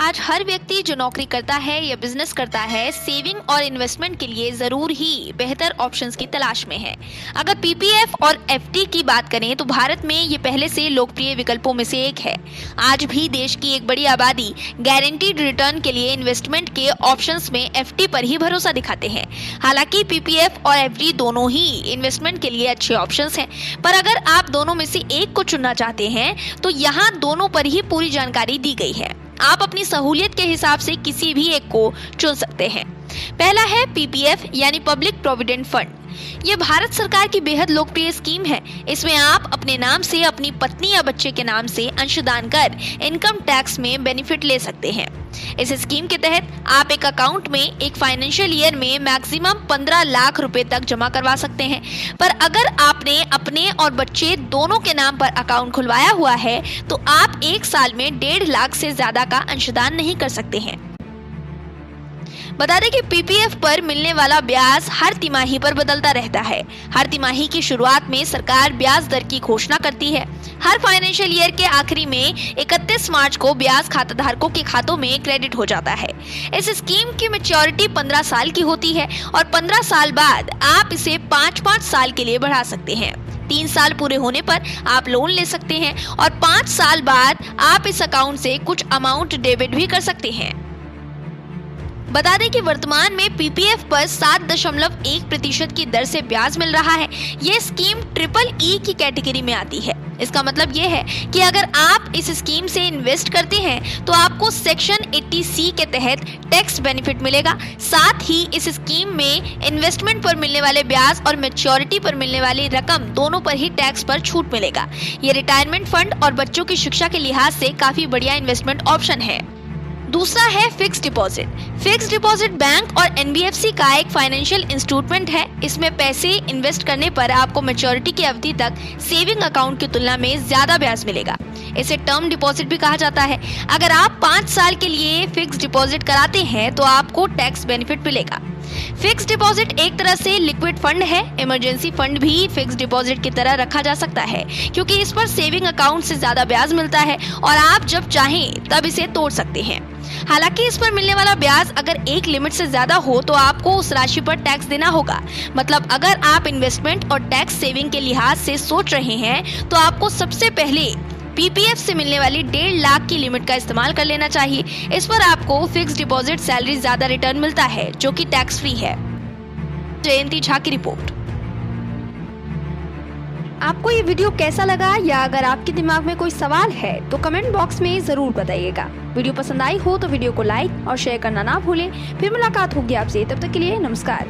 आज हर व्यक्ति जो नौकरी करता है या बिजनेस करता है, सेविंग और इन्वेस्टमेंट के लिए जरूर ही बेहतर ऑप्शंस की तलाश में है। अगर पीपीएफ और एफडी की बात करें तो भारत में ये पहले से लोकप्रिय विकल्पों में से एक है। आज भी देश की एक बड़ी आबादी गारंटीड रिटर्न के लिए इन्वेस्टमेंट के ऑप्शंस में एफडी पर ही भरोसा दिखाते हैं। हालांकि पीपीएफ और एफडी दोनों ही इन्वेस्टमेंट के लिए अच्छे ऑप्शंस हैं, पर अगर आप दोनों में से एक को चुनना चाहते हैं तो यहाँ दोनों पर ही पूरी जानकारी दी गई है। आप अपनी सहूलियत के हिसाब से किसी भी एक को चुन सकते हैं। पहला है पीपीएफ यानी पब्लिक प्रोविडेंट फंड। ये भारत सरकार की बेहद लोकप्रिय स्कीम है। इसमें आप अपने नाम से अपनी पत्नी या बच्चे के नाम से अंशदान कर इनकम टैक्स में बेनिफिट ले सकते हैं। इस स्कीम के तहत आप एक अकाउंट में एक फाइनेंशियल ईयर में मैक्सिमम 15 लाख रुपए तक जमा करवा सकते हैं। पर अगर आपने अपने और बच्चे दोनों के नाम पर अकाउंट खुलवाया हुआ है तो आप एक साल में 1.5 लाख से ज्यादा का अंशदान नहीं कर सकते हैं। बता दें कि पीपीएफ पर मिलने वाला ब्याज हर तिमाही पर बदलता रहता है। हर तिमाही की शुरुआत में सरकार ब्याज दर की घोषणा करती है। हर फाइनेंशियल ईयर के आखिरी में 31 मार्च को ब्याज खाताधारकों के खातों में क्रेडिट हो जाता है। इस स्कीम की मैच्योरिटी 15 साल की होती है और 15 साल बाद आप इसे 5-5 साल के लिए बढ़ा सकते हैं। 3 साल पूरे होने पर आप लोन ले सकते हैं और 5 साल बाद आप इस अकाउंट से कुछ अमाउंट डेबिट भी कर सकते हैं। बता दें कि वर्तमान में पीपीएफ पर 7.1% की दर से ब्याज मिल रहा है। ये स्कीम EEE की कैटेगरी में आती है। इसका मतलब ये है कि अगर आप इस स्कीम से इन्वेस्ट करते हैं तो आपको सेक्शन 80C के तहत टैक्स बेनिफिट मिलेगा। साथ ही इस स्कीम में इन्वेस्टमेंट पर मिलने वाले ब्याज और मैच्योरिटी पर मिलने वाली रकम दोनों पर ही टैक्स पर छूट मिलेगा। ये रिटायरमेंट फंड और बच्चों की शिक्षा के लिहाज से काफी बढ़िया इन्वेस्टमेंट ऑप्शन है। दूसरा है fix deposit. Fix deposit bank और एनबीएफसी का एक फाइनेंशियल इंस्ट्रूमेंट है। इसमें पैसे इन्वेस्ट करने पर आपको मैच्योरिटी की अवधि तक सेविंग अकाउंट की तुलना में ज्यादा ब्याज मिलेगा। इसे टर्म डिपॉजिट भी कहा जाता है। अगर आप 5 साल के लिए फिक्स डिपॉजिट कराते हैं तो आपको टैक्स बेनिफिट मिलेगा। फिक्स डिपॉजिट एक तरह से लिक्विड फंड है। इमरजेंसी फंड भी फिक्स डिपॉजिट की तरह रखा जा सकता है, क्योंकि इस पर सेविंग अकाउंट से ज्यादा ब्याज मिलता है और आप जब चाहें तब इसे तोड़ सकते हैं। हालांकि इस पर मिलने वाला ब्याज अगर एक लिमिट से ज्यादा हो तो आपको उस राशि पर टैक्स देना होगा। मतलब अगर आप इन्वेस्टमेंट और टैक्स सेविंग के लिहाज से सोच रहे हैं तो आपको सबसे पहले पीपीएफ से मिलने वाली 1.5 लाख की लिमिट का इस्तेमाल कर लेना चाहिए। इस पर आपको फिक्स डिपॉजिट सैलरी ज्यादा रिटर्न मिलता है, जो कि टैक्स फ्री है। जयंती झा की रिपोर्ट। आपको ये वीडियो कैसा लगा, या अगर आपके दिमाग में कोई सवाल है तो कमेंट बॉक्स में जरूर बताइएगा। वीडियो पसंद आई हो तो वीडियो को लाइक और शेयर करना ना भूलें। फिर मुलाकात होगी आपसे, तब तक के लिए नमस्कार।